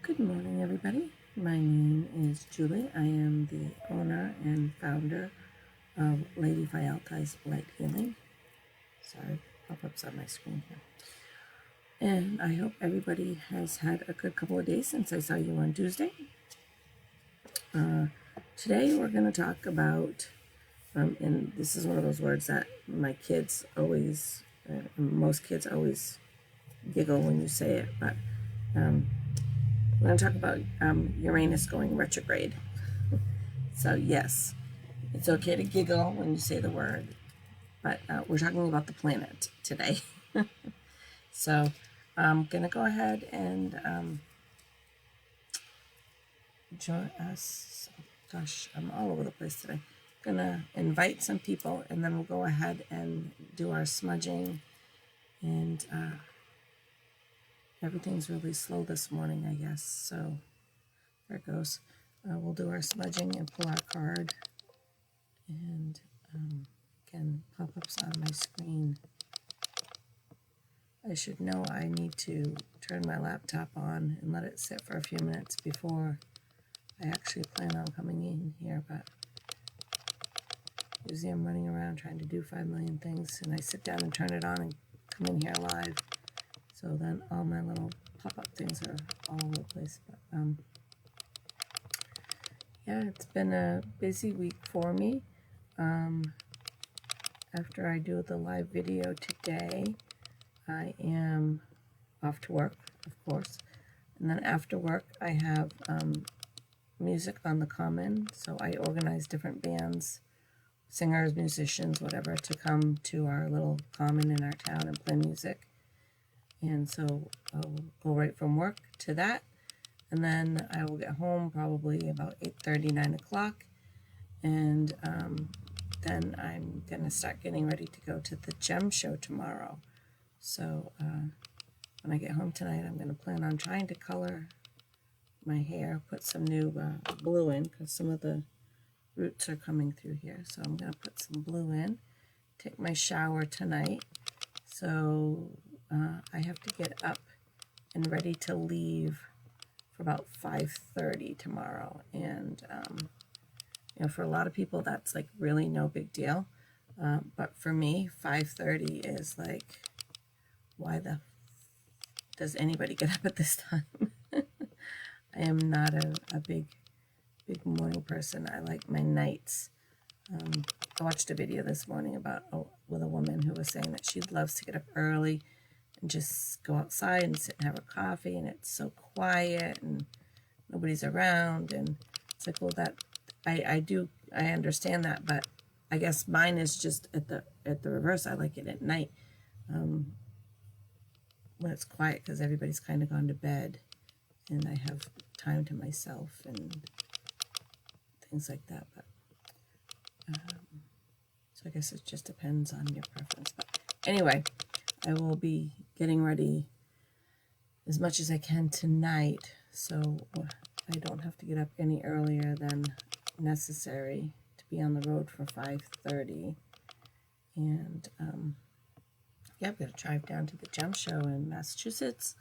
Good morning, everybody. My name is Julie. I am the owner and founder of Lady Vialti's Light Healing. Sorry, pop-ups on my screen here. And I hope everybody has had a good couple of days since I saw you on Tuesday. Today we're going to talk about, and this is one of those words that my kids always, most kids always giggle when you say it, but we're going to talk about Uranus going retrograde. So yes, it's okay to giggle when you say the word, but we're talking about the planet today. So I'm going to go ahead and join us. Gosh, I'm all over the place today. I'm going to invite some people, and then we'll go ahead and do our smudging. And everything's really slow this morning, I guess. So there it goes. We'll do our smudging and pull our card. And again, pop-ups on my screen. I should know I need to turn my laptop on and let it sit for a few minutes before I actually plan on coming in here, but usually I'm running around trying to do 5 million things, and I sit down and turn it on and come in here live. So then all my little pop-up things are all over the place. But yeah, it's been a busy week for me. After I do the live video today, I am off to work, of course. And then after work, I have music on the common. So I organize different bands, singers, musicians, whatever, to come to our little common in our town and play music. And so I'll go right from work to that. And then I will get home probably about 8:30, 9 o'clock. And then I'm going to start getting ready to go to the gem show tomorrow. So when I get home tonight, I'm going to plan on trying to color my hair, put some new blue in, because some of the roots are coming through here. So I'm going to put some blue in, take my shower tonight. So I have to get up and ready to leave for about 5:30 tomorrow. And you know, for a lot of people, that's like really no big deal. But for me, 5:30 is like, why does anybody get up at this time? I am not a big morning person. I like my nights. I watched a video this morning about with a woman who was saying that she loves to get up early and just go outside and sit and have a coffee, and it's so quiet and nobody's around, and it's like, well, that I understand that, but I guess mine is just at the reverse. I like it at night when it's quiet, because everybody's kind of gone to bed and I have time to myself and things like that. But so I guess it just depends on your preference. But anyway, I will be getting ready as much as I can tonight, so I don't have to get up any earlier than necessary to be on the road for 5:30. And yeah, I'm going to drive down to the gem show in Massachusetts.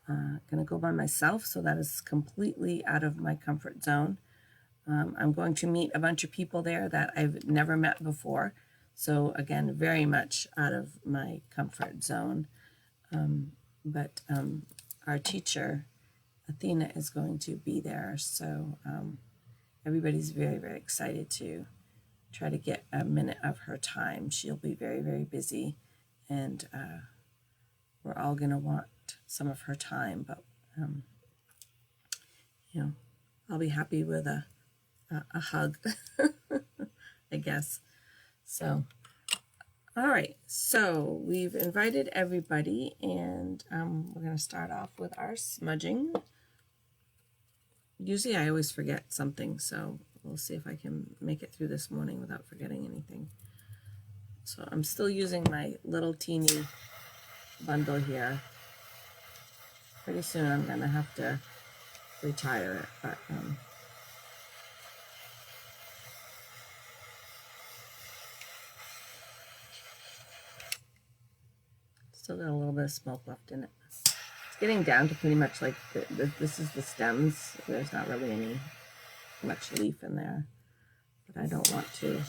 Going to go by myself, so that is completely out of my comfort zone. I'm going to meet a bunch of people there that I've never met before. So again, very much out of my comfort zone. But our teacher, Athena, is going to be there. So everybody's very, very excited to try to get a minute of her time. She'll be very, very busy, and we're all going to want some of her time. But, you know, I'll be happy with a hug, I guess. So, all right. So we've invited everybody, and we're going to start off with our smudging. Usually I always forget something, so we'll see if I can make it through this morning without forgetting anything. So I'm still using my little teeny bundle here. Pretty soon I'm going to have to retire it, but still got a little bit of smoke left in it. It's getting down to pretty much like this is the stems. There's not really any much leaf in there, but I don't want to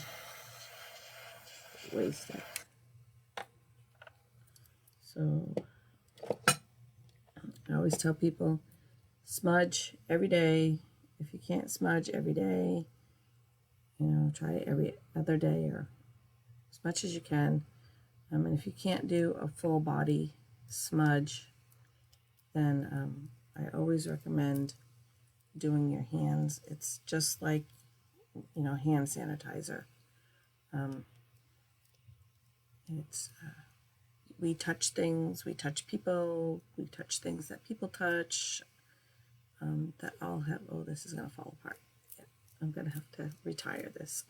waste it. So I always tell people, smudge every day. If you can't smudge every day, you know, try it every other day or as much as you can. And if you can't do a full body smudge, then I always recommend doing your hands. It's just like, you know, hand sanitizer. We touch things, we touch people, we touch things that people touch, that all have, oh, this is going to fall apart. Yeah, I'm going to have to retire this.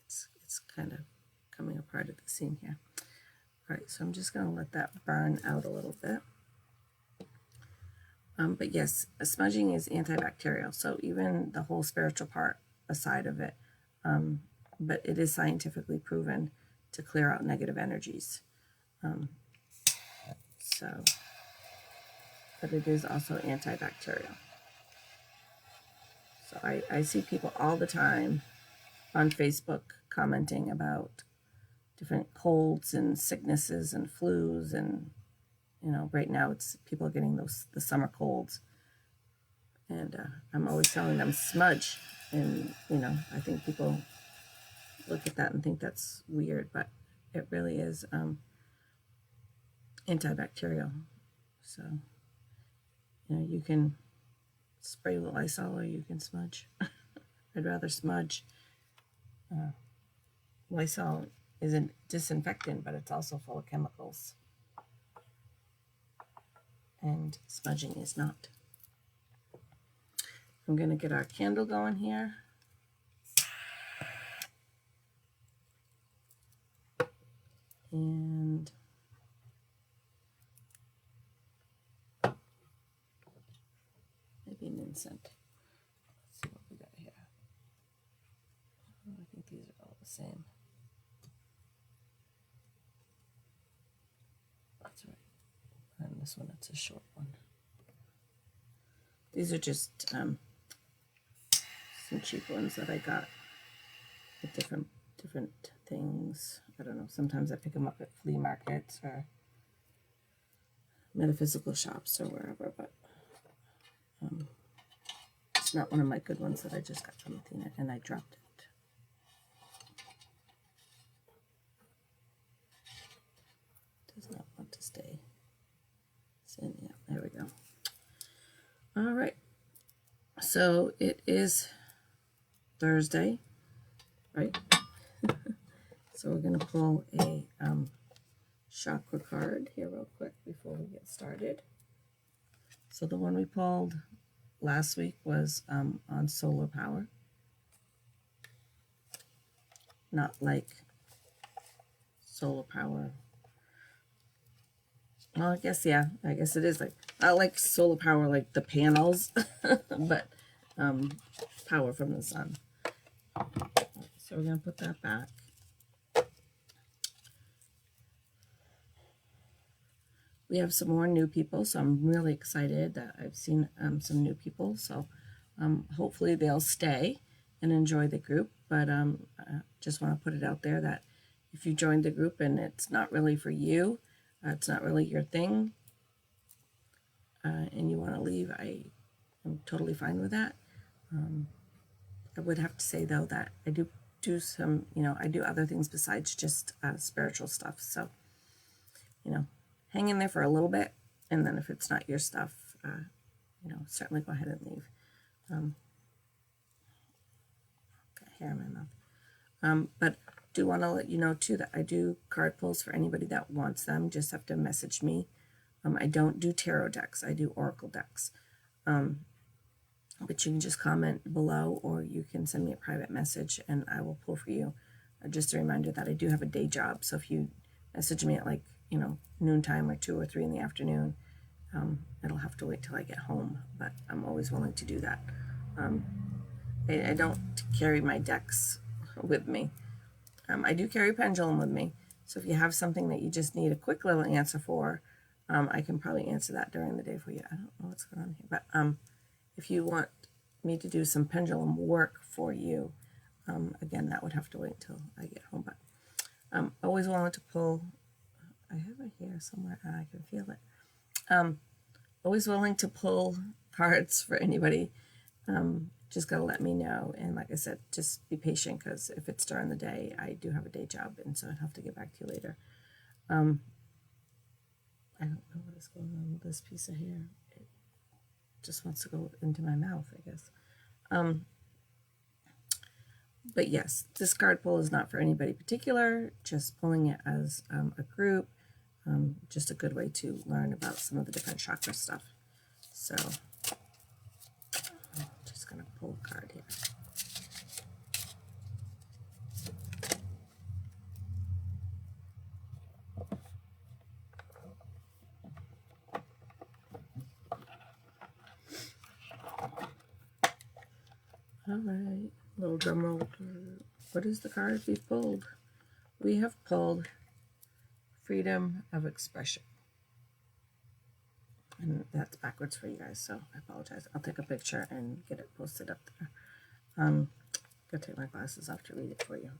It's kind of coming apart at the seam here. All right, so I'm just going to let that burn out a little bit. But yes, smudging is antibacterial, so even the whole spiritual part aside of it, but it is scientifically proven to clear out negative energies. But it is also antibacterial. So I see people all the time on Facebook commenting about different colds and sicknesses and flus, and you know, right now it's people are getting the summer colds, and I'm always telling them smudge, and you know, I think people look at that and think that's weird, but it really is antibacterial. So you know, you can spray with Lysol or you can smudge. I'd rather smudge. Lysol is a disinfectant, but it's also full of chemicals. And smudging is not. I'm going to get our candle going here. And maybe an incense. Let's see what we got here. I think these are all the same. That's right. And this one, it's a short one. These are just some cheap ones that I got at different things. I don't know. Sometimes I pick them up at flea markets or metaphysical shops or wherever, but it's not one of my good ones that I just got from Athena, and I dropped it. Does not want to stay. Yeah, there we go. All right. So it is Thursday, right? So we're going to pull a chakra card here real quick before we get started. So the one we pulled last week was on solar power. Not like solar power. Well, I guess it is like, not like solar power, like the panels, but power from the sun. So we're going to put that back. We have some more new people, so I'm really excited that I've seen some new people. So hopefully they'll stay and enjoy the group. But I just want to put it out there that if you joined the group and it's not really for you, it's not really your thing, and you want to leave, I'm totally fine with that. I would have to say, though, that I do some, you know, I do other things besides just spiritual stuff. So, you know, hang in there for a little bit, and then if it's not your stuff, you know, certainly go ahead and leave. Got hair in my mouth. But do want to let you know, too, that I do card pulls for anybody that wants them. Just have to message me. I don't do tarot decks. I do oracle decks. But you can just comment below, or you can send me a private message, and I will pull for you. Just a reminder that I do have a day job, so if you message me at, like, you know, noontime or 2 or 3 in the afternoon, it'll have to wait till I get home, but I'm always willing to do that. I don't carry my decks with me. I do carry a pendulum with me, so if you have something that you just need a quick little answer for, I can probably answer that during the day for you. I don't know what's going on here, but if you want me to do some pendulum work for you, again, that would have to wait until I get home. But I'm always willing to pull. I have it here somewhere. I can feel it. Always willing to pull cards for anybody. Just gotta let me know. And like I said, just be patient, because if it's during the day, I do have a day job, and so I'd have to get back to you later. I don't know what is going on with this piece of hair. It just wants to go into my mouth, I guess. But yes, this card pull is not for anybody particular, just pulling it as a group. Just a good way to learn about some of the different chakra stuff. So I'm just going to pull a card here. All right, little drum roll. What is the card we've pulled? We have pulled freedom of expression. And that's backwards for you guys, so I apologize. I'll take a picture and get it posted up there. I'm going to take my glasses off to read it for you.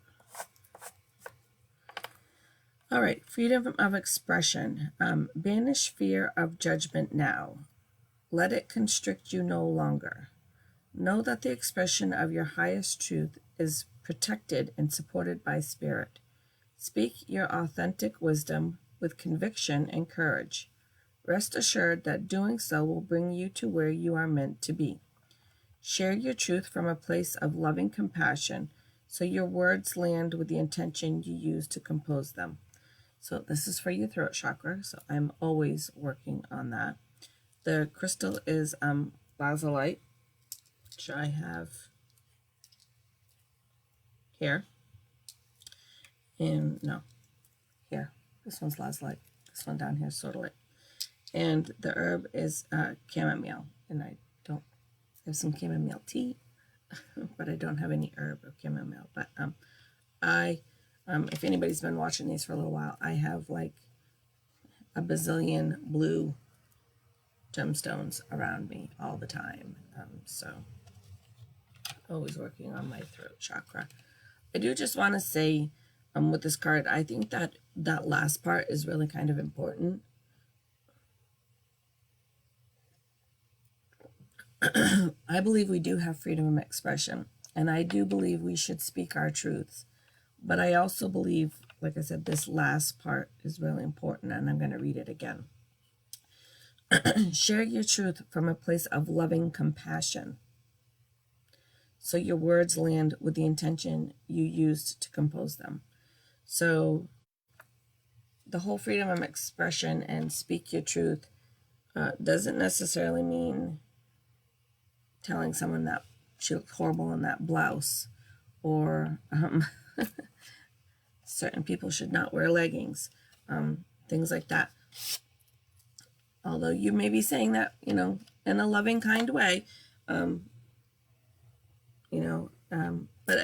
All right, freedom of expression. Banish fear of judgment now. Let it constrict you no longer. Know that the expression of your highest truth is protected and supported by spirit. Speak your authentic wisdom with conviction and courage. Rest assured that doing so will bring you to where you are meant to be. Share your truth from a place of loving compassion, so your words land with the intention you use to compose them. So this is for your throat chakra, so I'm always working on that. The crystal is lazulite, which I have here. And no, here. This one's lazulite. This one down here is sodalite. And the herb is chamomile. And I have some chamomile tea, but I don't have any herb or chamomile. But if anybody's been watching these for a little while, I have like a bazillion blue gemstones around me all the time. So always working on my throat chakra. I do just want to say with this card, I think that last part is really kind of important. I believe we do have freedom of expression, and I do believe we should speak our truths. But I also believe, like I said, this last part is really important, and I'm going to read it again. Share your truth from a place of loving compassion, so your words land with the intention you used to compose them. So the whole freedom of expression and speak your truth doesn't necessarily mean telling someone that she looks horrible in that blouse, or certain people should not wear leggings, things like that. Although you may be saying that, in a loving, kind way, but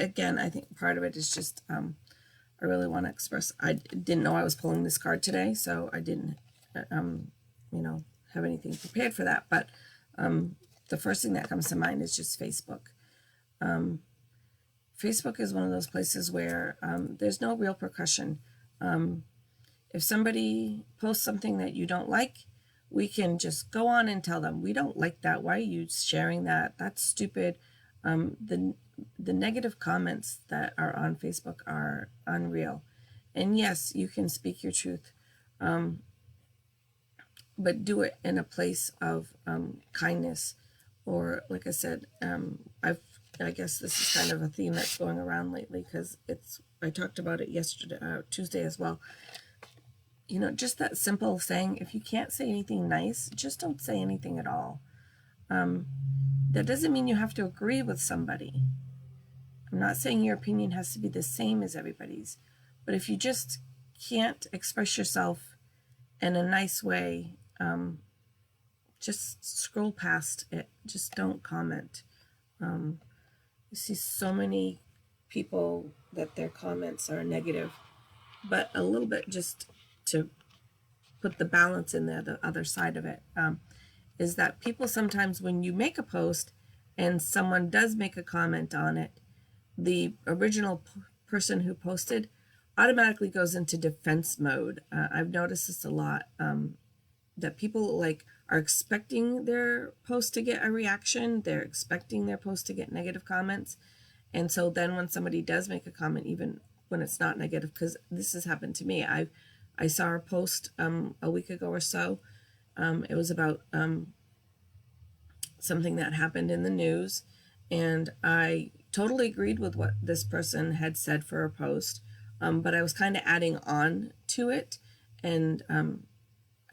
again, I think part of it is just, I really want to express, I didn't know I was pulling this card today, so I didn't, have anything prepared for that, but the first thing that comes to mind is just Facebook. Facebook is one of those places where there's no real repercussion. If somebody posts something that you don't like, we can just go on and tell them, we don't like that. Why are you sharing that? That's stupid. The negative comments that are on Facebook are unreal. And yes, you can speak your truth, but do it in a place of kindness. Or, like I said, I guess this is kind of a theme that's going around lately, because I talked about it yesterday, Tuesday as well. Just that simple saying, if you can't say anything nice, just don't say anything at all. That doesn't mean you have to agree with somebody. I'm not saying your opinion has to be the same as everybody's, but if you just can't express yourself in a nice way, just scroll past it. Just don't comment. You see so many people that their comments are negative, but a little bit just to put the balance in there, the other side of it, is that people sometimes, when you make a post and someone does make a comment on it, the original person who posted automatically goes into defense mode. I've noticed this a lot, that people like are expecting their post to get a reaction. They're expecting their post to get negative comments. And so then when somebody does make a comment, even when it's not negative, because this has happened to me, I saw a post a week ago or so. It was about something that happened in the news, and I totally agreed with what this person had said for a post, but I was kind of adding on to it, and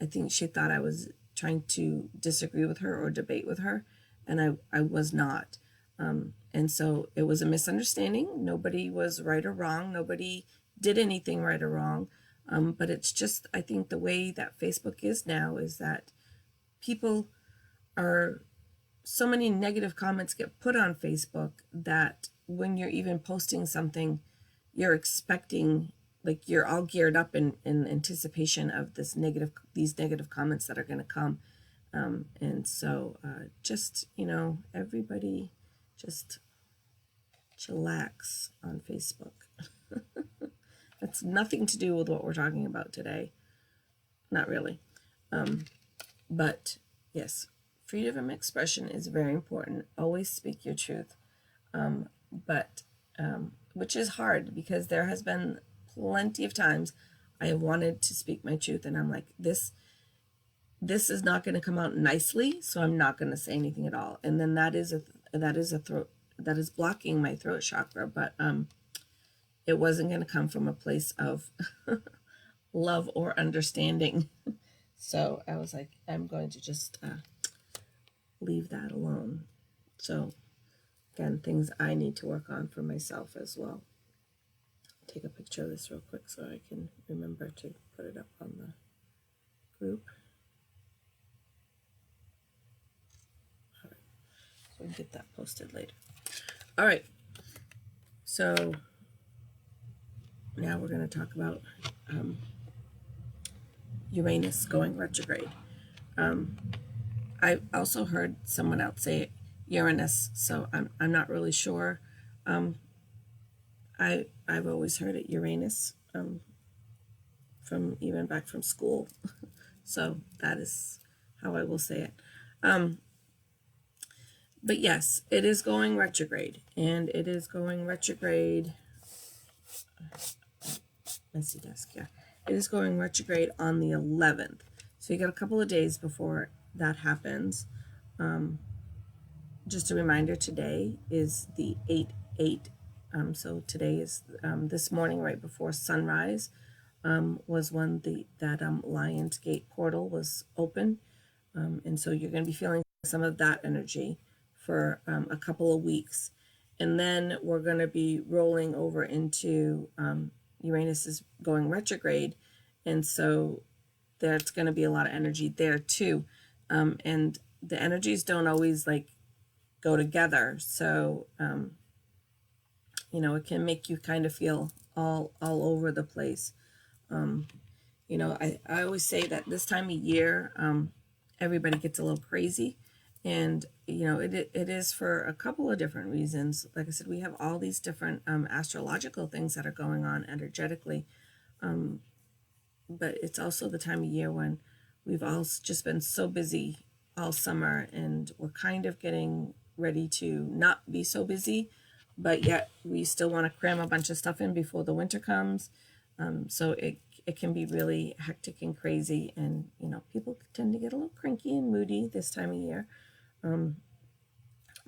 I think she thought I was trying to disagree with her or debate with her, and I was not. And so it was a misunderstanding. Nobody was right or wrong. Nobody did anything right or wrong. But it's just, I think the way that Facebook is now is that people are, so many negative comments get put on Facebook that when you're even posting something, you're expecting, like you're all geared up in anticipation of these negative comments that are going to come. And so just, everybody just chillax on Facebook. That's nothing to do with what we're talking about today. Not really. But yes, freedom of expression is very important. Always speak your truth. Which is hard, because there has been plenty of times I have wanted to speak my truth, and I'm like, this is not going to come out nicely, so I'm not going to say anything at all. And then that is blocking my throat chakra, but it wasn't going to come from a place of love or understanding. So I was like, I'm going to just leave that alone. So again, things I need to work on for myself as well. Take a picture of this real quick so I can remember to put it up on the group. All right, so we can get that posted later. All right, so now we're going to talk about Uranus going retrograde. I also heard someone else say Uranus, so I'm not really sure. I've always heard it Uranus, from even back from school. So that is how I will say it. But yes, it is going retrograde, and it is going retrograde. Messy desk, yeah. It is going retrograde on the 11th. So you got a couple of days before that happens. Just a reminder, today is the 8/8. So today is this morning, right before sunrise, was when that Lion's Gate portal was open. And so you're going to be feeling some of that energy for a couple of weeks. And then we're going to be rolling over into Uranus is going retrograde. And so there's going to be a lot of energy there too. And the energies don't always like go together. So, it can make you kind of feel all over the place. I always say that this time of year, everybody gets a little crazy. And, it is for a couple of different reasons. Like I said, we have all these different astrological things that are going on energetically. But it's also the time of year when we've all just been so busy all summer, and we're kind of getting ready to not be so busy, but yet we still want to cram a bunch of stuff in before the winter comes. So it can be really hectic and crazy, and people tend to get a little cranky and moody this time of year.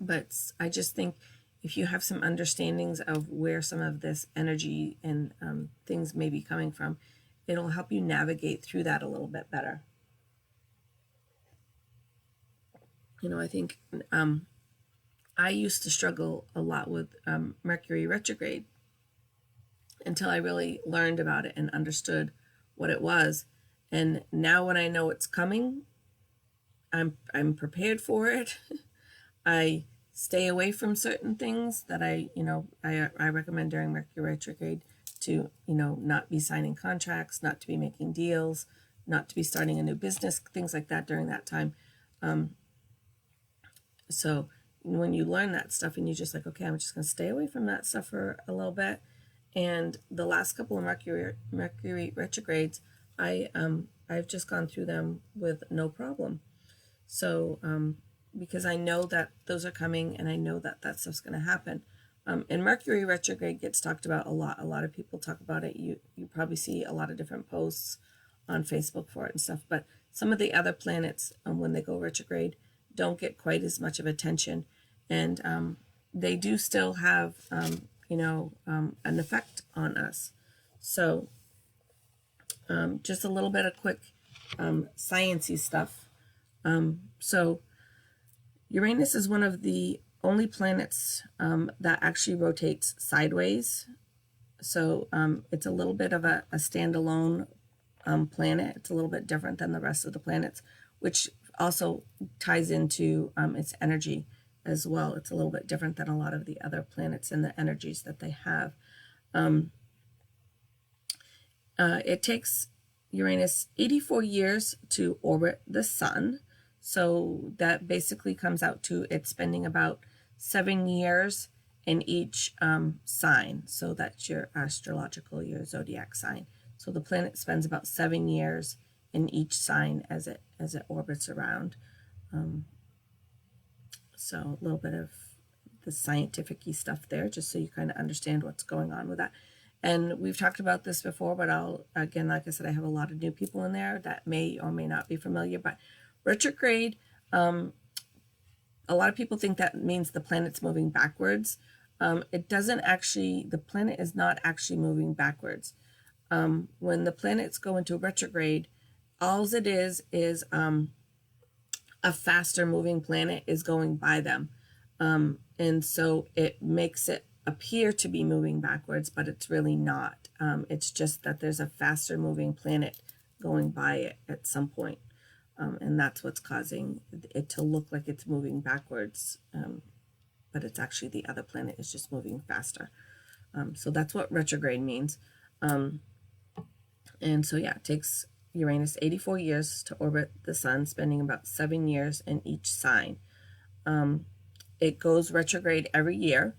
But I just think if you have some understandings of where some of this energy and things may be coming from, it'll help you navigate through that a little bit better. I think I used to struggle a lot with Mercury retrograde until I really learned about it and understood what it was. And now when I know it's coming, I'm prepared for it. I stay away from certain things that I recommend during Mercury retrograde, to not be signing contracts, not to be making deals, not to be starting a new business, things like that during that time. So when you learn that stuff and you're just like, okay, I'm just going to stay away from that stuff for a little bit. And the last couple of Mercury retrogrades, I've just gone through them with no problem. So because I know that those are coming and I know that that stuff's going to happen. And Mercury retrograde gets talked about a lot. A lot of people talk about it. You probably see a lot of different posts on Facebook for it and stuff. But some of the other planets, when they go retrograde, don't get quite as much of attention. And they do still have, an effect on us. So just a little bit of quick science-y stuff. So Uranus is one of the only planets that actually rotates sideways. So it's a little bit of a standalone planet. It's a little bit different than the rest of the planets, which also ties into its energy as well. It's a little bit different than a lot of the other planets and the energies that they have. It takes Uranus 84 years to orbit the sun. So that basically comes out to it spending about 7 years in each sign. So that's your astrological, your zodiac sign. So the planet spends about 7 years in each sign as it orbits around. So a little bit of the scientific-y stuff there, just so you kind of understand what's going on with that. And we've talked about this before, but again, like I said, I have a lot of new people in there that may or may not be familiar. But retrograde, a lot of people think that means the planet's moving backwards. It doesn't actually, the planet is not actually moving backwards. When the planets go into retrograde, all it is a faster moving planet is going by them. And so it makes it appear to be moving backwards, but it's really not. It's just that there's a faster moving planet going by it at some point. And that's what's causing it to look like it's moving backwards. But it's actually the other planet is just moving faster. So that's what retrograde means. And so, yeah, it takes Uranus 84 years to orbit the sun, spending about 7 years in each sign. It goes retrograde every year.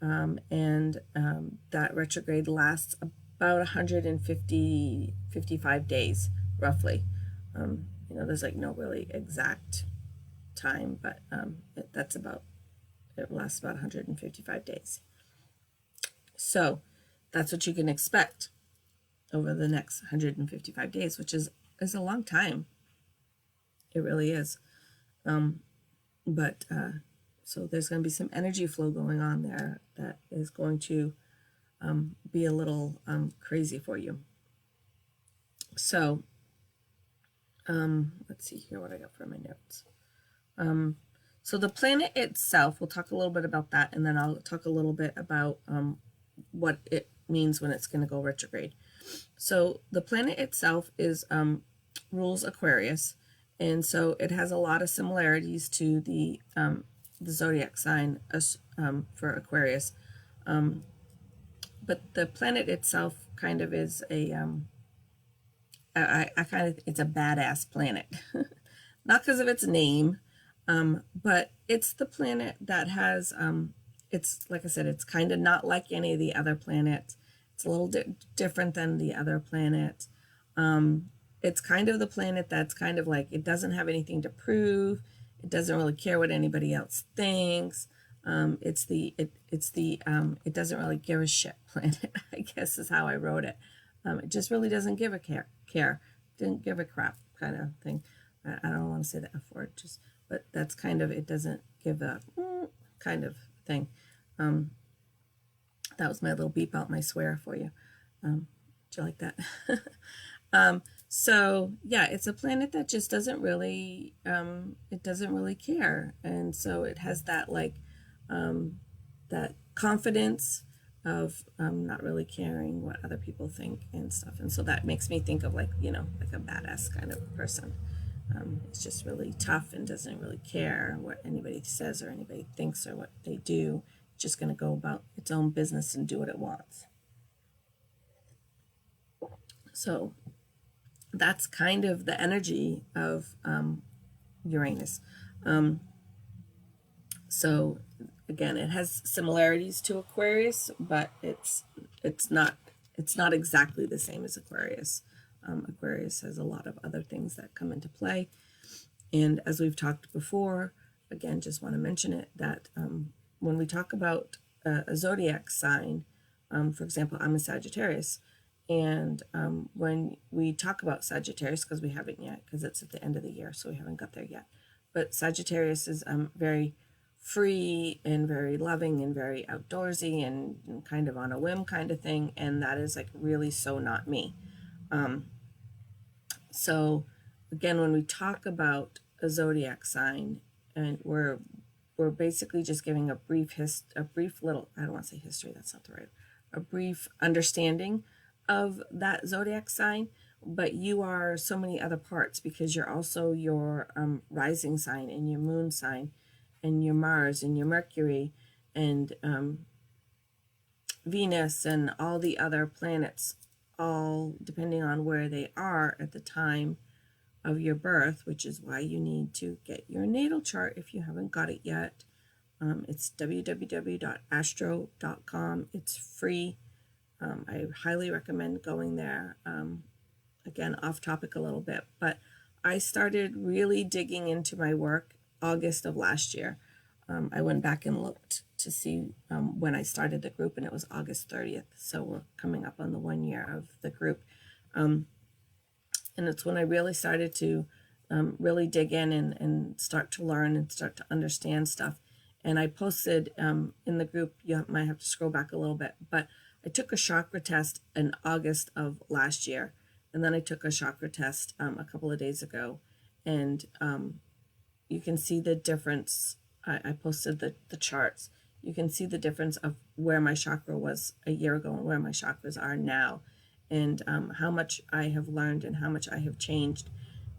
That retrograde lasts about 55 days, roughly. There's like no really exact time, but it lasts about 155 days. So that's what you can expect over the next 155 days, which is a long time. It really is. So there's going to be some energy flow going on there that is going to be a little crazy for you. So let's see here what I got for my notes. So the planet itself, we'll talk a little bit about that, and then I'll talk a little bit about what it means when it's going to go retrograde. So the planet itself rules Aquarius, and so it has a lot of similarities to the zodiac sign for Aquarius. But the planet itself kind of is it's a badass planet. Not because of its name, but it's the planet that has, it's like I said, it's kind of not like any of the other planets. It's a little different than the other planets. It's kind of the planet that's kind of like, it doesn't have anything to prove. It doesn't really care what anybody else thinks. It doesn't really give a shit planet, I guess is how I wrote it. It just really doesn't give a care. Didn't give a crap kind of thing. I don't want to say the F word, but that's kind of, it doesn't give a kind of thing. That was my little beep out my swear for you. Did you like that? So yeah, it's a planet that just doesn't really, it doesn't really care. And so it has that that confidence of not really caring what other people think and stuff. And so that makes me think of like a badass kind of person. It's just really tough and doesn't really care what anybody says or anybody thinks or what they do. It's just going to go about its own business and do what it wants. So that's kind of the energy of Uranus. So again, it has similarities to Aquarius, but it's not exactly the same as Aquarius. Aquarius has a lot of other things that come into play, and as we've talked before, again, just want to mention it that when we talk about a zodiac sign, for example, I'm a Sagittarius, and when we talk about Sagittarius, because we haven't yet, because it's at the end of the year, so we haven't got there yet, but Sagittarius is very free and very loving and very outdoorsy and kind of on a whim kind of thing, and that is like really so not me. So again, when we talk about a zodiac sign, and we're basically just giving a brief little, I don't want to say history, that's not the right, a brief understanding of that zodiac sign, but you are so many other parts, because you're also your rising sign and your moon sign and your Mars and your Mercury and Venus and all the other planets, all depending on where they are at the time of your birth, which is why you need to get your natal chart if you haven't got it yet. It's www.astro.com. It's free. I highly recommend going there. Again, off topic a little bit, but I started really digging into my work August of last year. I went back and looked to see when I started the group, and it was August 30th. So we're coming up on the 1 year of the group. And it's when I really started to really dig in and start to learn and start to understand stuff. And I posted in the group, you might have to scroll back a little bit, but I took a chakra test in August of last year. And then I took a chakra test a couple of days ago. And you can see the difference. I posted the charts. You can see the difference of where my chakra was a year ago and where my chakras are now, and how much I have learned and how much I have changed.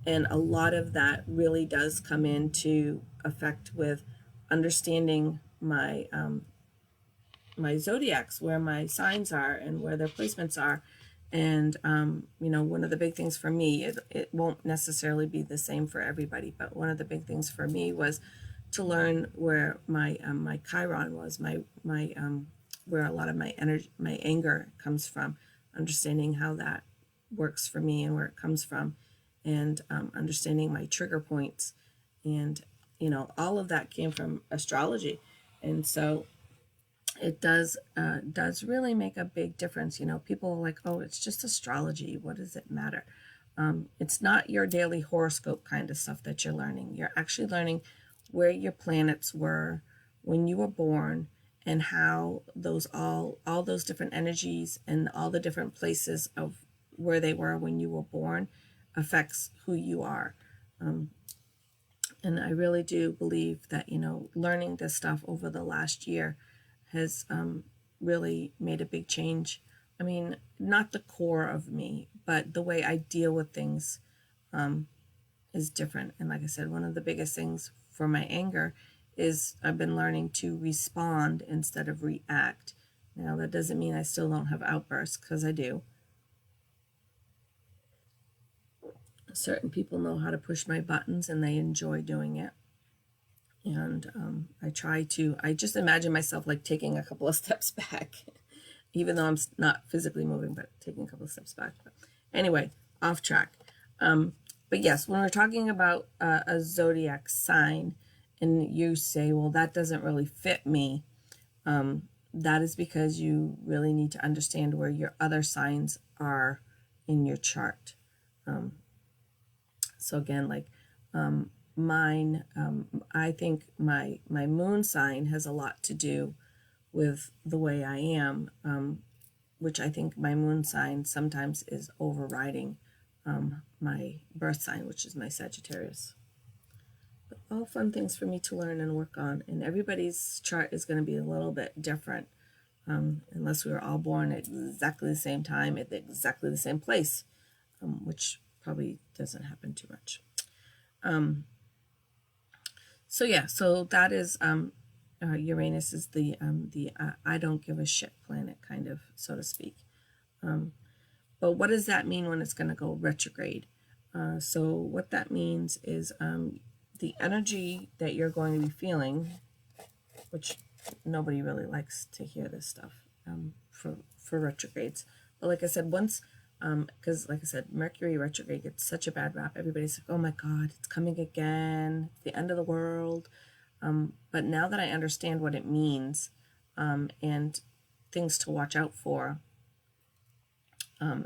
And a lot of that really does come into effect with understanding my my zodiacs, where my signs are and where their placements are. And one of the big things for me, it won't necessarily be the same for everybody, but one of the big things for me was to learn where my my Chiron was, my where a lot of my energy, my anger comes from, understanding how that works for me and where it comes from, and understanding my trigger points, and all of that came from astrology. And so it does really make a big difference. People are like, oh, it's just astrology, what does it matter? It's not your daily horoscope kind of stuff that you're learning. You're actually learning where your planets were when you were born, and how those all those different energies and all the different places of where they were when you were born affects who you are. And I really do believe that learning this stuff over the last year has really made a big change. I mean, not the core of me, but the way I deal with things is different. And like I said, one of the biggest things for my anger is I've been learning to respond instead of react. Now, that doesn't mean I still don't have outbursts, because I do. Certain people know how to push my buttons and they enjoy doing it. And I just imagine myself like taking a couple of steps back, even though I'm not physically moving, but taking a couple of steps back. But anyway, off track. But yes, when we're talking about a zodiac sign, and you say, well, that doesn't really fit me, that is because you really need to understand where your other signs are in your chart. So again, like mine, I think my moon sign has a lot to do with the way I am, which I think my moon sign sometimes is overriding my birth sign, which is my Sagittarius. But all fun things for me to learn and work on, and everybody's chart is going to be a little bit different, unless we were all born at exactly the same time at exactly the same place, which probably doesn't happen too much. So yeah, so that is Uranus is the I don't give a shit planet, kind of, so to speak. But what does that mean when it's going to go retrograde? So what that means is the energy that you're going to be feeling, which nobody really likes to hear this stuff for retrogrades. But like I said, once, because like I said, Mercury retrograde gets such a bad rap. Everybody's like, oh my God, it's coming again, the end of the world. But now that I understand what it means and things to watch out for,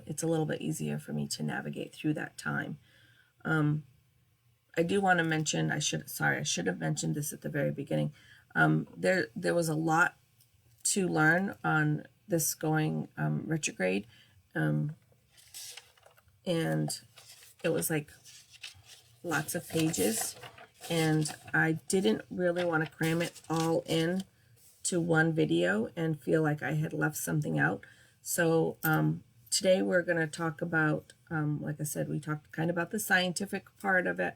it's a little bit easier for me to navigate through that time. I do want to mention, I should have mentioned this at the very beginning. There was a lot to learn on this going retrograde, and it was like lots of pages, and I didn't really want to cram it all in to one video and feel like I had left something out. So today we're going to talk about, like I said, we talked kind of about the scientific part of it.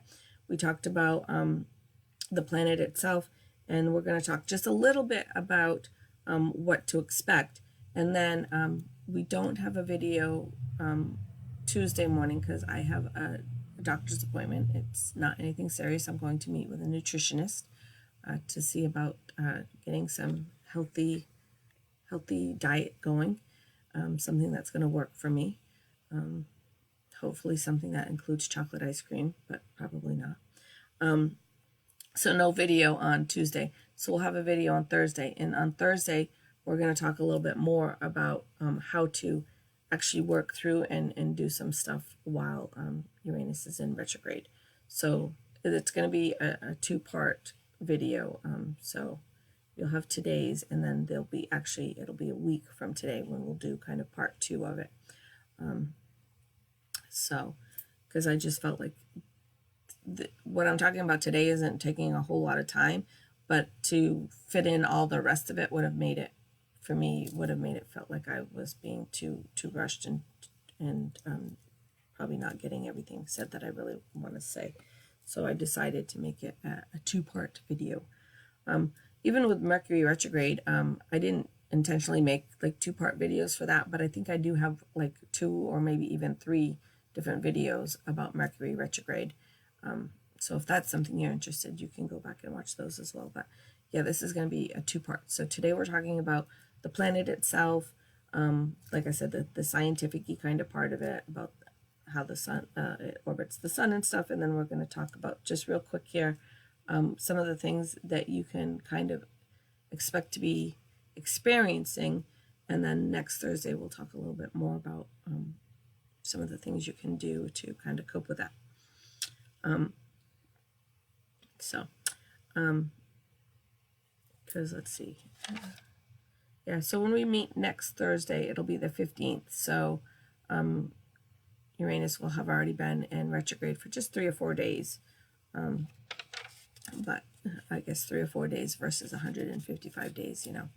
We talked about the planet itself, and we're going to talk just a little bit about what to expect. And then we don't have a video Tuesday morning because I have a doctor's appointment. It's not anything serious. I'm going to meet with a nutritionist to see about getting some healthy diet going, something that's going to work for me. Hopefully something that includes chocolate ice cream, but probably not. So no video on Tuesday. So we'll have a video on Thursday. And on Thursday, we're going to talk a little bit more about how to actually work through and do some stuff while Uranus is in retrograde. So it's going to be a two-part video. So you'll have today's, and then it'll be a week from today when we'll do kind of part 2 of it. So, because I just felt like what I'm talking about today isn't taking a whole lot of time, but to fit in all the rest of it would have made it felt like I was being too rushed and probably not getting everything said that I really want to say. So I decided to make it a 2-part video. Even with Mercury retrograde, I didn't intentionally make like 2-part videos for that, but I think I do have like 2 or maybe even 3 different videos about Mercury retrograde. So if that's something you're interested, you can go back and watch those as well. But yeah, this is going to be a 2-part. So today we're talking about the planet itself. Like I said, the scientific-y kind of part of it, about how the sun it orbits the sun and stuff. And then we're going to talk about, just real quick here, some of the things that you can kind of expect to be experiencing. And then next Thursday, we'll talk a little bit more about some of the things you can do to kind of cope with that. Because let's see. Yeah, so when we meet next Thursday, it'll be the 15th. So Uranus will have already been in retrograde for just 3 or 4 days. But I guess 3 or 4 days versus 155 days, you know.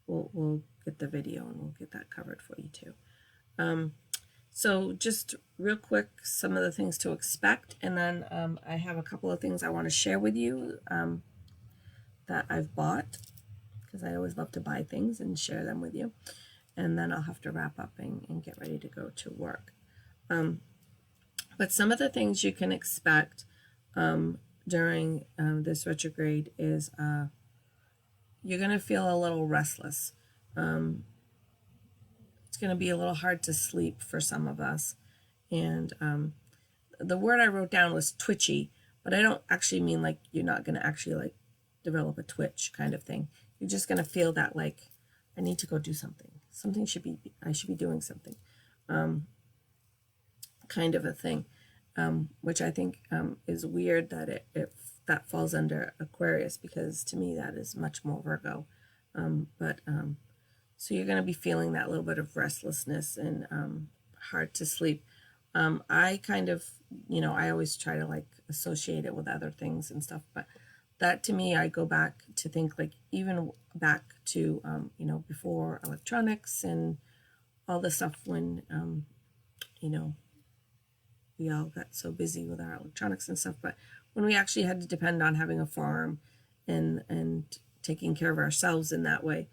We'll get the video and we'll get that covered for you too. So just real quick, some of the things to expect, and then I have a couple of things I want to share with you that I've bought, because I always love to buy things and share them with you. And then I'll have to wrap up and get ready to go to work. But some of the things you can expect during this retrograde is you're going to feel a little restless. It's going to be a little hard to sleep for some of us. And the word I wrote down was twitchy, but I don't actually mean like you're not going to actually like develop a twitch kind of thing. You're just going to feel that like, I need to go do something. I should be doing something. Kind of a thing, which I think is weird that that falls under Aquarius, because to me that is much more Virgo. So you're going to be feeling that little bit of restlessness and hard to sleep. I kind of, I always try to like associate it with other things and stuff, but that to me, I go back to think like even back to, before electronics and all the stuff when, we all got so busy with our electronics and stuff, but when we actually had to depend on having a farm and taking care of ourselves in that way,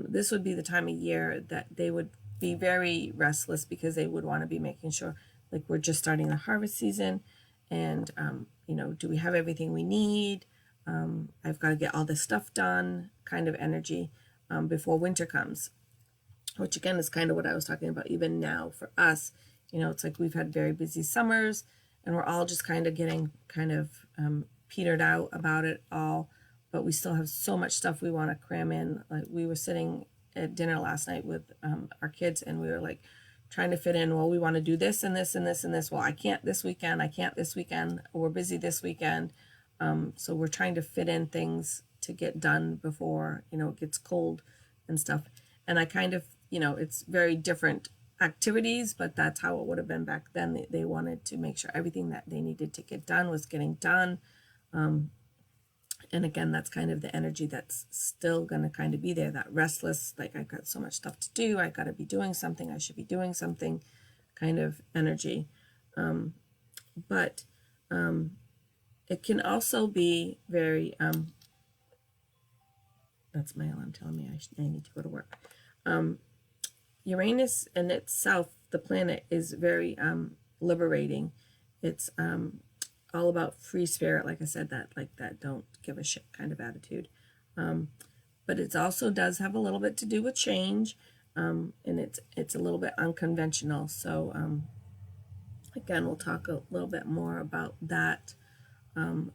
this would be the time of year that they would be very restless because they would want to be making sure, like, we're just starting the harvest season, and you know, do we have everything we need? I've got to get all this stuff done kind of energy before winter comes, which again is kind of what I was talking about. Even now for us, you know, it's like we've had very busy summers, and we're all just kind of getting kind of petered out about it all, but we still have so much stuff we want to cram in. Like, we were sitting at dinner last night with our kids, and we were like trying to fit in, well, we want to do this and this and this and this. Well, I can't this weekend. I can't this weekend. We're busy this weekend. So we're trying to fit in things to get done before, you know, it gets cold and stuff. And I kind of, you know, it's very different activities, but that's how it would have been back then. They wanted to make sure everything that they needed to get done was getting done. And again, that's kind of the energy that's still going to kind of be there, that restless, like, I've got so much stuff to do, I got to be doing something, I should be doing something kind of energy. But it can also be very, that's my alarm telling me I need to go to work. Uranus in itself, the planet, is very liberating. It's all about free spirit, like I said, that, like, that don't give a shit kind of attitude. But it also does have a little bit to do with change, and it's a little bit unconventional. So again, we'll talk a little bit more about that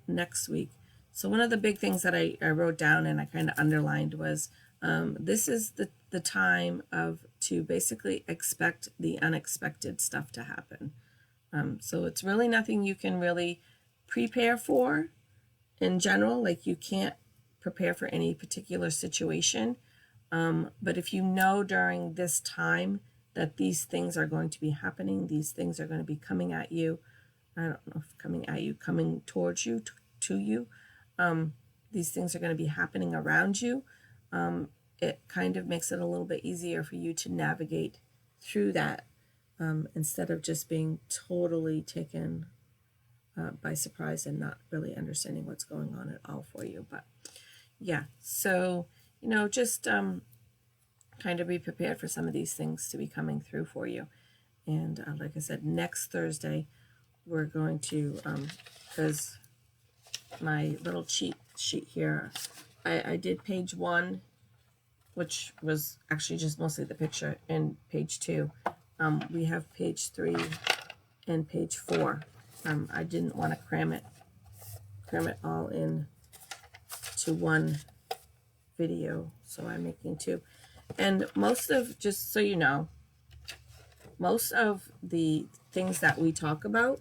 next week. So one of the big things that I wrote down and I kind of underlined was this is the time to basically expect the unexpected stuff to happen. So it's really nothing you can really prepare for in general. Like, you can't prepare for any particular situation. But if you know during this time that these things are going to be happening, these things are going to be coming at you. I don't know if coming at you, coming towards you, to you. These things are going to be happening around you. It kind of makes it a little bit easier for you to navigate through that, instead of just being totally taken by surprise and not really understanding what's going on at all for you. But yeah, so, you know, just kind of be prepared for some of these things to be coming through for you. And like I said, next Thursday, we're going to, because my little cheat sheet here, I did page 1, which was actually just mostly the picture, and page 2. We have page 3 and page 4. I didn't want to cram it all in to one video, so I'm making 2. And just so you know, most of the things that we talk about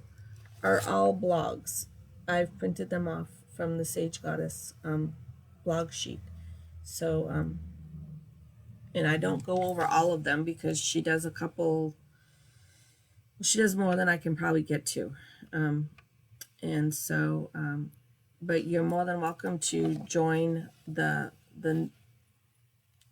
are all blogs. I've printed them off from the Sage Goddess blog sheet. So, and I don't go over all of them because she does she does more than I can probably get to. And so, but you're more than welcome to join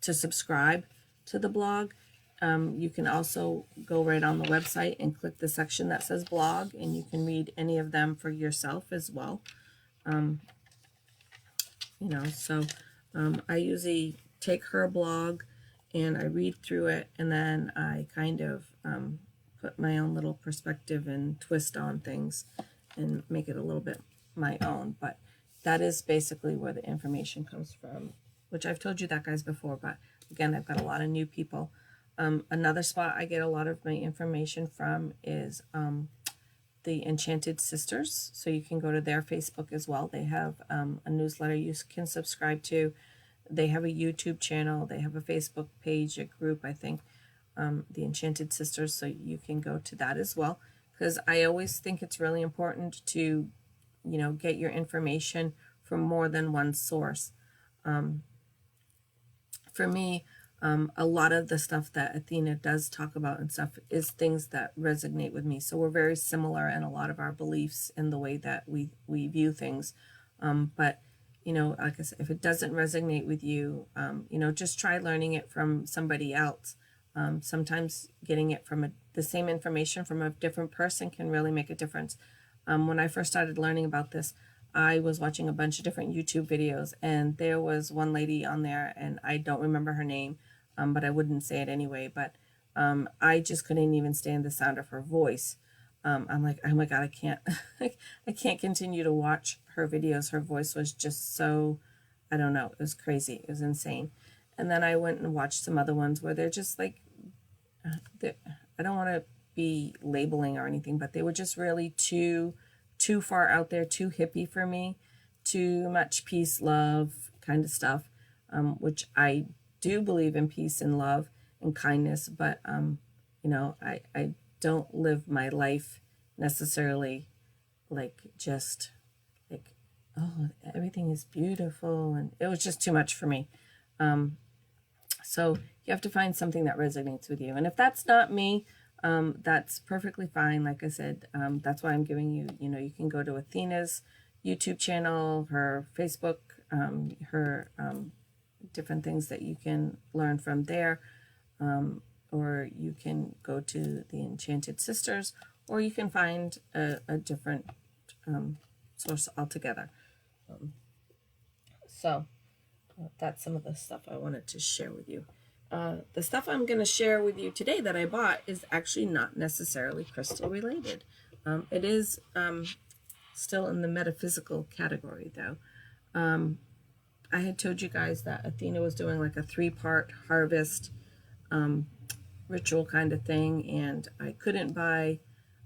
to subscribe to the blog. You can also go right on the website and click the section that says blog, and you can read any of them for yourself as well. You know, so I usually take her blog and I read through it, and then I kind of put my own little perspective and twist on things and make it a little bit my own. But that is basically where the information comes from, which I've told you that, guys, before. But again, I've got a lot of new people. Another spot I get a lot of my information from is the Enchanted Sisters. So you can go to their Facebook as well. They have a newsletter you can subscribe to. They have a YouTube channel. They have a Facebook page, a group, I think, the Enchanted Sisters. So you can go to that as well, because I always think it's really important to, you know, get your information from more than one source. For me, a lot of the stuff that Athena does talk about and stuff is things that resonate with me. So we're very similar in a lot of our beliefs and the way that we view things. But, you know, like I said, if it doesn't resonate with you, you know, just try learning it from somebody else. Sometimes getting it from the same information from a different person can really make a difference. When I first started learning about this, I was watching a bunch of different YouTube videos, and there was one lady on there, and I don't remember her name, but I wouldn't say it anyway. But I just couldn't even stand the sound of her voice. I'm like, oh my God, I can't, I can't continue to watch her videos. Her voice was just so, I don't know, it was crazy. It was insane. And then I went and watched some other ones where they're just like, I don't want to be labeling or anything, but they were just really too far out there, too hippie for me, too much peace, love kind of stuff, which I do believe in peace and love and kindness, but you know, I don't live my life necessarily like just like, oh, everything is beautiful, and it was just too much for me. So you have to find something that resonates with you, and if that's not me, that's perfectly fine. Like I said, that's why I'm giving you, you know, you can go to Athena's YouTube channel, her Facebook, her different things that you can learn from there, or you can go to the Enchanted Sisters, or you can find a different source altogether. So that's some of the stuff I wanted to share with you. The stuff I'm going to share with you today that I bought is actually not necessarily crystal related. It is still in the metaphysical category, though. I had told you guys that Athena was doing like a 3-part harvest ritual kind of thing, and I couldn't buy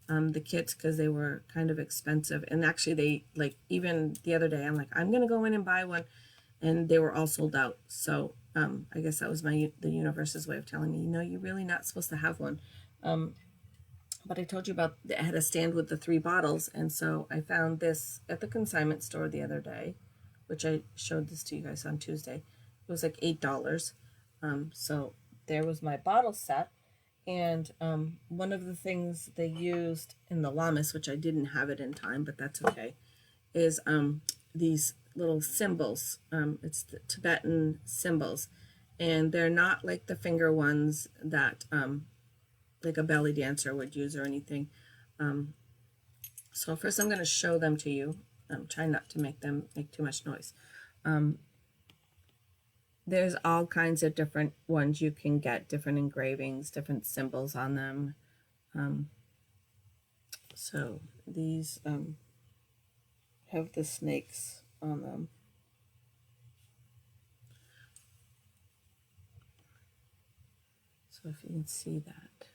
the kits because they were kind of expensive. And actually, they, like, even the other day, I'm like, I'm going to go in and buy one, and they were all sold out. So I guess that was the universe's way of telling me, you know, you're really not supposed to have one. But I told you about, I had a stand with the 3 bottles, and so I found this at the consignment store the other day, which I showed this to you guys on Tuesday. It was like $8. So there was my bottle set, and one of the things they used in the Lamas, which I didn't have it in time, but that's okay, is these little symbols. It's the Tibetan symbols, and they're not like the finger ones that like a belly dancer would use or anything. So first I'm going to show them to you. I'm trying not to make them make too much noise. There's all kinds of different ones you can get, different engravings, different symbols on them. So these have the snakes on them. So if you can see that,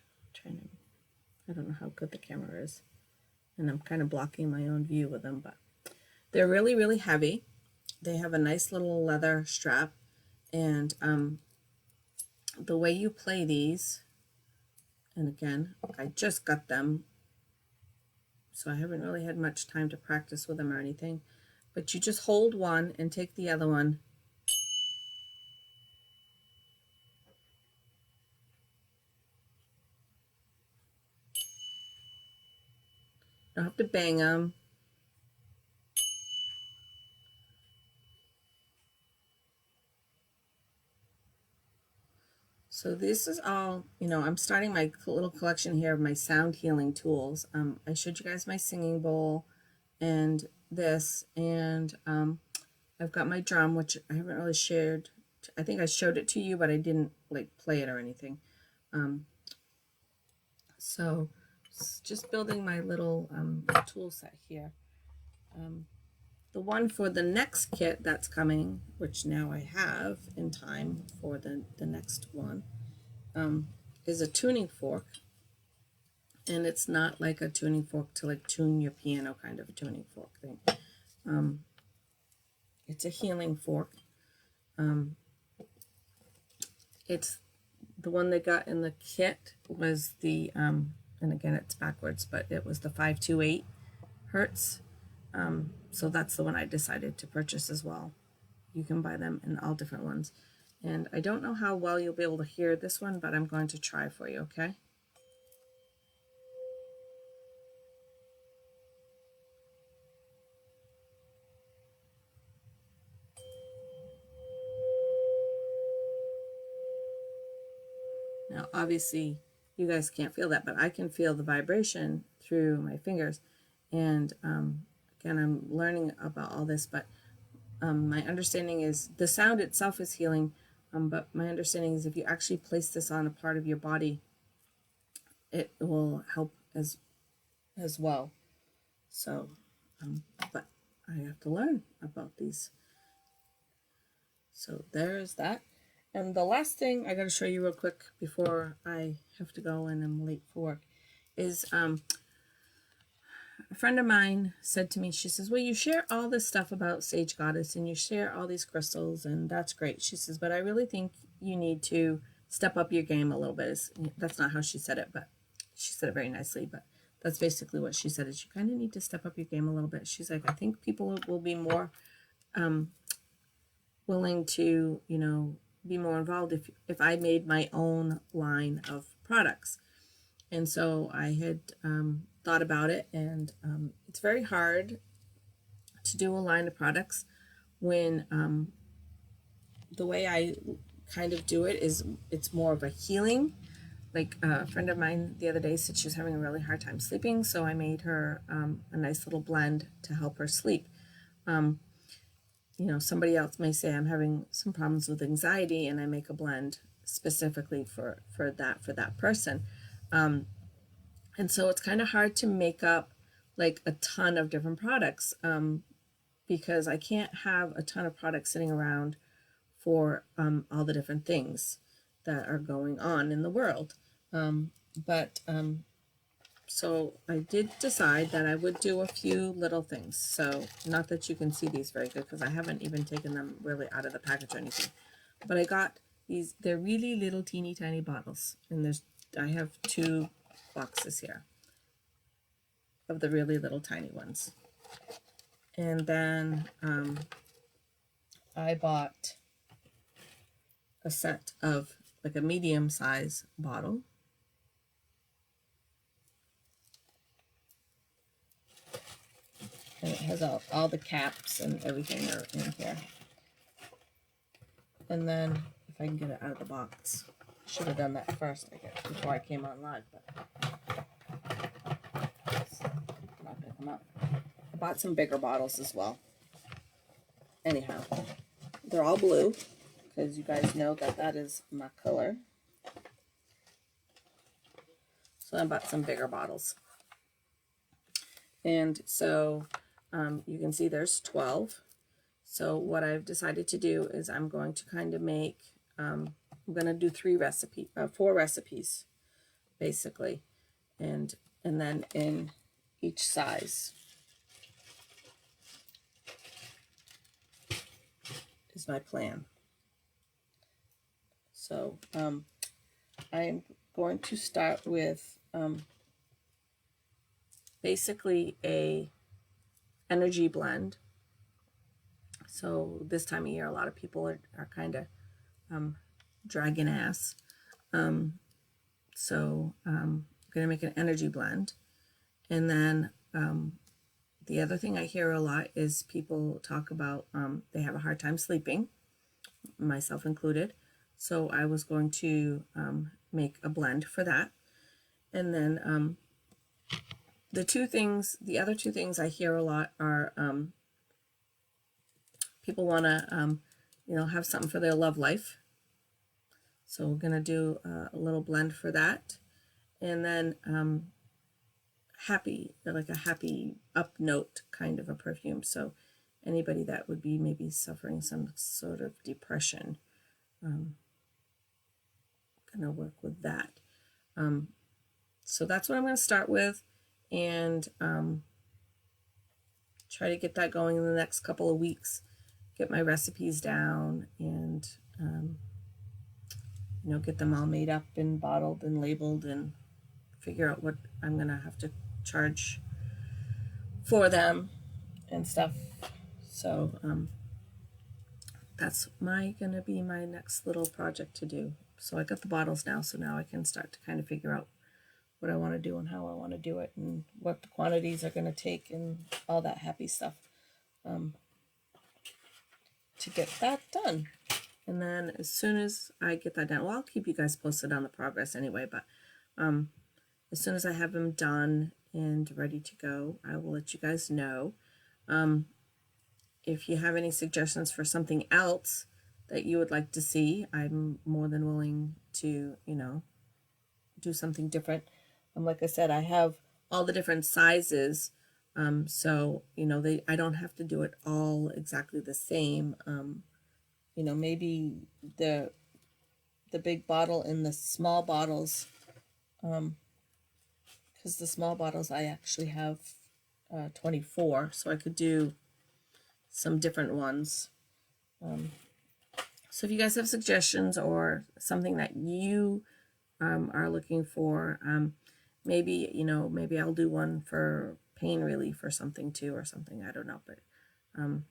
I don't know how good the camera is, and I'm kind of blocking my own view with them, but they're really, really heavy. They have a nice little leather strap, and the way you play these, and again, I just got them, so I haven't really had much time to practice with them or anything, but you just hold one and take the other one. You don't have to bang them. So this is all, you know, I'm starting my little collection here of my sound healing tools. I showed you guys my singing bowl and this, and I've got my drum, which I haven't really shared. I think I showed it to you, but I didn't like play it or anything. So just building my little tool set here. The one for the next kit that's coming, which now I have in time for the next one, is a tuning fork. And it's not like a tuning fork to like tune your piano kind of a tuning fork thing. It's a healing fork. It's the one they got in the kit was the, and again it's backwards, but it was the 528 hertz. So that's the one I decided to purchase as well. You can buy them in all different ones. And I don't know how well you'll be able to hear this one, but I'm going to try for you, okay? Now, obviously, you guys can't feel that, but I can feel the vibration through my fingers. And again, I'm learning about all this, but my understanding is the sound itself is healing, but my understanding is if you actually place this on a part of your body it will help as well. So, but I have to learn about these. So there's that. And the last thing I got to show you real quick before I have to go and I'm late for work is a friend of mine said to me, she says, well, you share all this stuff about Sage Goddess and you share all these crystals and that's great. She says, but I really think you need to step up your game a little bit. That's not how she said it, but she said it very nicely. But that's basically what she said, is you kind of need to step up your game a little bit. She's like, I think people will be more willing to, be more involved if I made my own line of products. And so I had thought about it, and it's very hard to do a line of products when the way I kind of do it is it's more of a healing. Like a friend of mine the other day said she was having a really hard time sleeping, so I made her a nice little blend to help her sleep. Somebody else may say I'm having some problems with anxiety, and I make a blend specifically for that person. And so it's kind of hard to make up like a ton of different products because I can't have a ton of products sitting around for all the different things that are going on in the world. So I did decide that I would do a few little things. So not that you can see these very good because I haven't even taken them really out of the package or anything. But I got these, they're really little teeny tiny bottles. And I have 2 boxes here of the really little tiny ones. And then I bought a set of like a medium size bottle. And it has all the caps and everything are in here. And then, if I can get it out of the box, should have done that first, I guess, before I came on live, but it's not gonna come up. I bought some bigger bottles as well. Anyhow, they're all blue, because you guys know that is my color. So I bought some bigger bottles. And so you can see there's 12. So what I've decided to do is I'm going to kind of make, I'm going to do 4 recipes, basically. And then in each size is my plan. So I'm going to start with basically a energy blend. So this time of year, a lot of people are kind of dragging ass. So I'm going to make an energy blend. And then the other thing I hear a lot is people talk about they have a hard time sleeping, myself included. So I was going to make a blend for that. And then the other two things I hear a lot are people want to, have something for their love life. So we're going to do a little blend for that. And then like a happy up note kind of a perfume. So anybody that would be maybe suffering some sort of depression, going to work with that. So that's what I'm going to start with, and try to get that going in the next couple of weeks. Get my recipes down and get them all made up and bottled and labeled, and figure out what I'm going to have to charge for them and stuff. So that's going to be my next little project to do. So I got the bottles now, so now I can start to kind of figure out what I want to do and how I want to do it and what the quantities are going to take and all that happy stuff to get that done. And then as soon as I get that done, well, I'll keep you guys posted on the progress anyway, but as soon as I have them done and ready to go, I will let you guys know. If you have any suggestions for something else that you would like to see, I'm more than willing to, do something different. like I said, I have all the different sizes. So, I don't have to do it all exactly the same. Maybe the big bottle and the small bottles, because the small bottles I actually have 24, so I could do some different ones. So if you guys have suggestions or something that you are looking for, maybe I'll do one for pain relief or something too, or something, I don't know, but I'm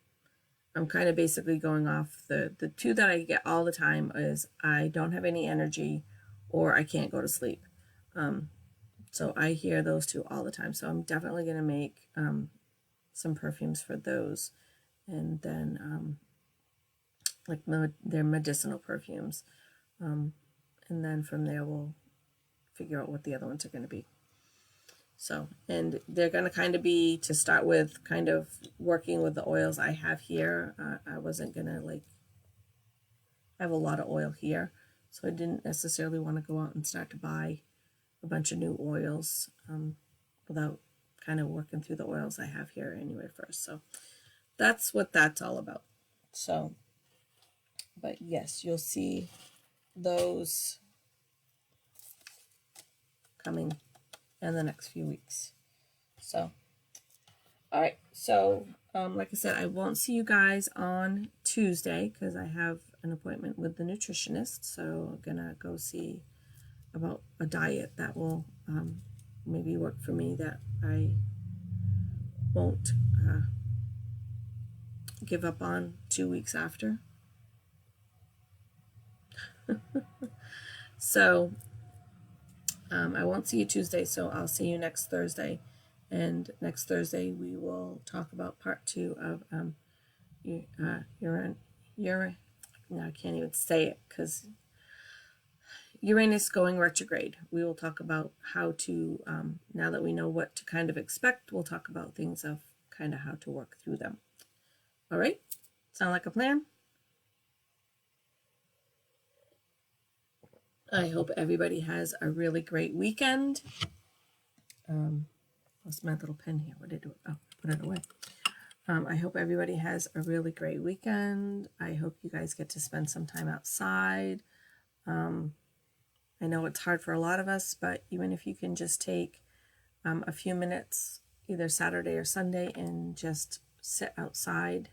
kind of basically going off the two that I get all the time is I don't have any energy or I can't go to sleep. So I hear those two all the time. So I'm definitely going to make some perfumes for those. And then like they're medicinal perfumes. And then from there we'll figure out what the other ones are going to be. So, and they're going to kind of be, to start with, kind of working with the oils I have here. I wasn't going to I have a lot of oil here, so I didn't necessarily want to go out and start to buy a bunch of new oils without kind of working through the oils I have here anyway first. So that's what that's all about. So, but yes, you'll see those coming in the next few weeks. So, all right. So, like I said, I won't see you guys on Tuesday because I have an appointment with the nutritionist. So I'm gonna go see about a diet that will maybe work for me, that I won't give up on 2 weeks after. So I won't see you Tuesday, so I'll see you next Thursday. And next Thursday we will talk about part 2 of I can't even say it because Uranus going retrograde. We will talk about how to, now that we know what to kind of expect, we'll talk about things of kind of how to work through them. All right? Sound like a plan? I hope everybody has a really great weekend. Lost my little pen here. What did I do? Oh, put it away. I hope everybody has a really great weekend. I hope you guys get to spend some time outside. I know it's hard for a lot of us, but even if you can just take a few minutes, either Saturday or Sunday, and just sit outside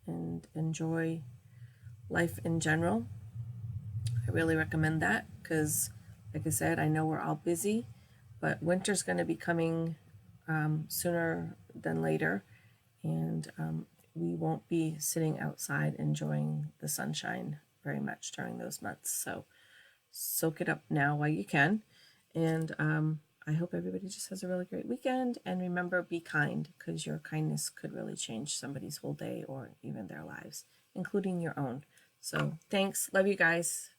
and enjoy life in general, I really recommend that because, like I said, I know we're all busy, but winter's going to be coming sooner than later, and we won't be sitting outside enjoying the sunshine very much during those months. So soak it up now while you can. And I hope everybody just has a really great weekend. And remember, be kind, because your kindness could really change somebody's whole day or even their lives, including your own. So thanks. Love you guys.